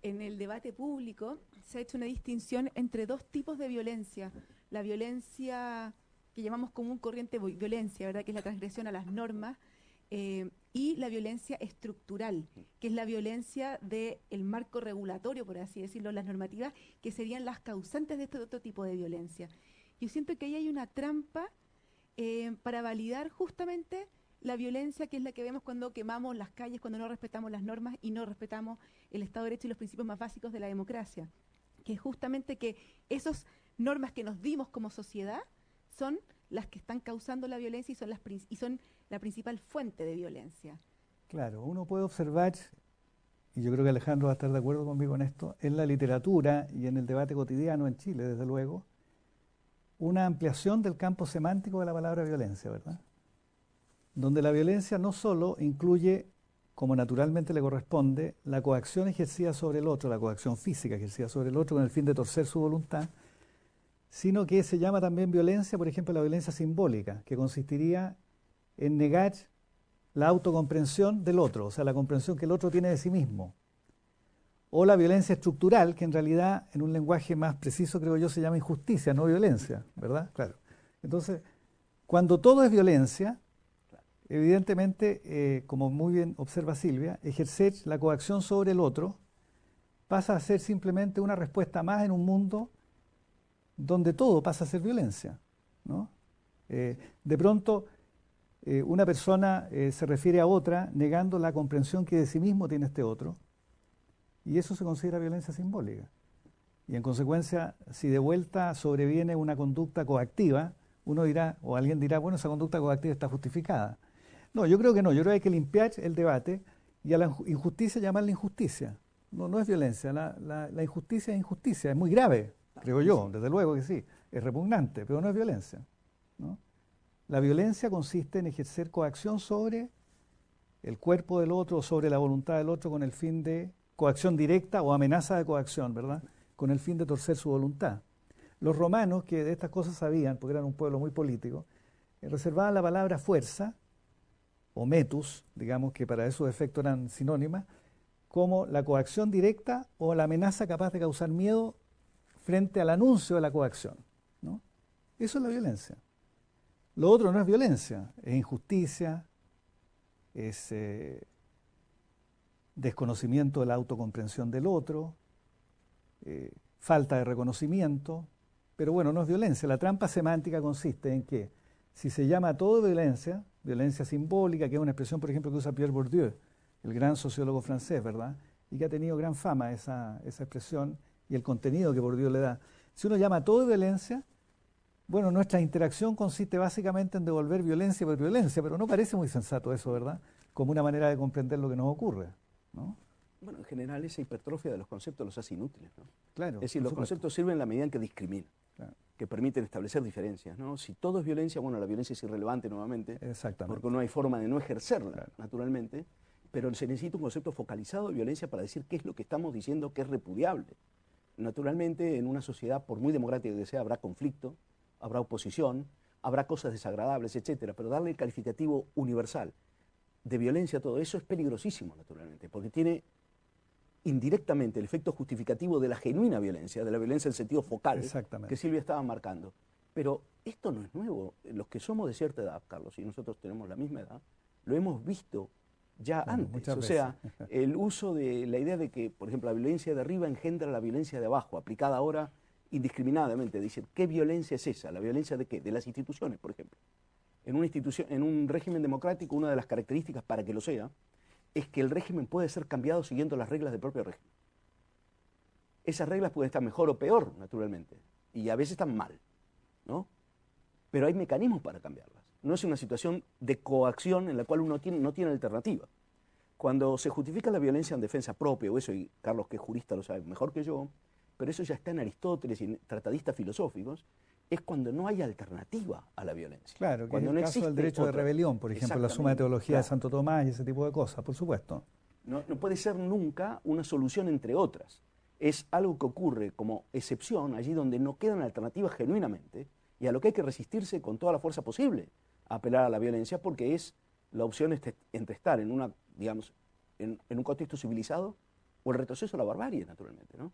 en el debate público se ha hecho una distinción entre dos tipos de violencia. La violencia que llamamos común corriente violencia, ¿verdad? Que es la transgresión a las normas, y la violencia estructural, que es la violencia del marco regulatorio, por así decirlo, las normativas, que serían las causantes de este otro tipo de violencia. Yo siento que ahí hay una trampa para validar justamente la violencia, que es la que vemos cuando quemamos las calles, cuando no respetamos las normas y no respetamos el Estado de Derecho y los principios más básicos de la democracia, que es justamente que esas normas que nos dimos como sociedad son las que están causando la violencia y son la principal fuente de violencia. Claro, uno puede observar, y yo creo que Alejandro va a estar de acuerdo conmigo en esto, en la literatura y en el debate cotidiano en Chile, desde luego, una ampliación del campo semántico de la palabra violencia, ¿verdad? Donde la violencia no solo incluye, como naturalmente le corresponde, la coacción ejercida sobre el otro, la coacción física ejercida sobre el otro con el fin de torcer su voluntad, sino que se llama también violencia, por ejemplo, la violencia simbólica, que consistiría en negar la autocomprensión del otro, o sea, la comprensión que el otro tiene de sí mismo. O la violencia estructural, que en realidad, en un lenguaje más preciso, creo yo, se llama injusticia, no violencia, ¿verdad? Claro. Entonces, cuando todo es violencia, evidentemente, como muy bien observa Silvia, ejercer la coacción sobre el otro pasa a ser simplemente una respuesta más en un mundo donde todo pasa a ser violencia, ¿no? De pronto, una persona se refiere a otra negando la comprensión que de sí mismo tiene este otro, y eso se considera violencia simbólica. Y en consecuencia, si de vuelta sobreviene una conducta coactiva, uno dirá, o alguien dirá, bueno, esa conducta coactiva está justificada. No, yo creo que no, yo creo que hay que limpiar el debate y a la injusticia llamarla injusticia. No, no es violencia, la injusticia es injusticia, es muy grave, creo yo, desde luego que sí, es repugnante, pero no es violencia, ¿no? La violencia consiste en ejercer coacción sobre el cuerpo del otro, sobre la voluntad del otro, con el fin de coacción directa o amenaza de coacción, ¿verdad? Con el fin de torcer su voluntad. Los romanos, que de estas cosas sabían, porque eran un pueblo muy político, reservaban la palabra fuerza, o metus, digamos que para esos efectos eran sinónimas, como la coacción directa o la amenaza capaz de causar miedo frente al anuncio de la coacción, ¿no? Eso es la violencia. Lo otro no es violencia, es injusticia, es desconocimiento de la autocomprensión del otro, falta de reconocimiento, pero bueno, no es violencia. La trampa semántica consiste en que si se llama todo violencia, violencia simbólica, que es una expresión, por ejemplo, que usa Pierre Bourdieu, el gran sociólogo francés, ¿verdad? Y que ha tenido gran fama esa expresión y el contenido que Bourdieu le da. Si uno llama todo violencia, bueno, nuestra interacción consiste básicamente en devolver violencia por violencia, pero no parece muy sensato eso, ¿verdad? Como una manera de comprender lo que nos ocurre, ¿no? Bueno, en general esa hipertrofia de los conceptos los hace inútiles, ¿no? Claro, es decir, los conceptos sirven en la medida en que discriminan, claro, que permiten establecer diferencias, ¿no? Si todo es violencia, bueno, la violencia es irrelevante nuevamente, exactamente, porque no hay forma de no ejercerla, claro, naturalmente, pero se necesita un concepto focalizado de violencia para decir qué es lo que estamos diciendo que es repudiable. Naturalmente, en una sociedad, por muy democrática que sea, habrá conflicto, habrá oposición, habrá cosas desagradables, etcétera, pero darle el calificativo universal de violencia a todo eso es peligrosísimo, naturalmente, porque tiene indirectamente el efecto justificativo de la genuina violencia, de la violencia en sentido focal, que Silvia estaba marcando. Pero esto no es nuevo. Los que somos de cierta edad, Carlos, y nosotros tenemos la misma edad, lo hemos visto ya antes. O sea, el uso de la idea de que, por ejemplo, la violencia de arriba engendra la violencia de abajo, aplicada ahora indiscriminadamente. Dicen, ¿qué violencia es esa? ¿La violencia de qué? De las instituciones, por ejemplo. En una institución, en un régimen democrático, una de las características para que lo sea, es que el régimen puede ser cambiado siguiendo las reglas del propio régimen. Esas reglas pueden estar mejor o peor, naturalmente, y a veces están mal, ¿no? Pero hay mecanismos para cambiarlas. No es una situación de coacción en la cual uno no tiene alternativa. Cuando se justifica la violencia en defensa propia, o eso, y Carlos, que es jurista, lo sabe mejor que yo, pero eso ya está en Aristóteles y en tratadistas filosóficos, es cuando no hay alternativa a la violencia. Claro, que cuando es el caso del derecho de rebelión, por ejemplo, la suma de teología de Santo Tomás y ese tipo de cosas, por supuesto. No puede ser nunca una solución entre otras. Es algo que ocurre como excepción allí donde no quedan alternativas genuinamente y a lo que hay que resistirse con toda la fuerza posible a apelar a la violencia, porque es la opción entre estar en una, digamos, en un contexto civilizado o el retroceso a la barbarie, naturalmente, ¿no?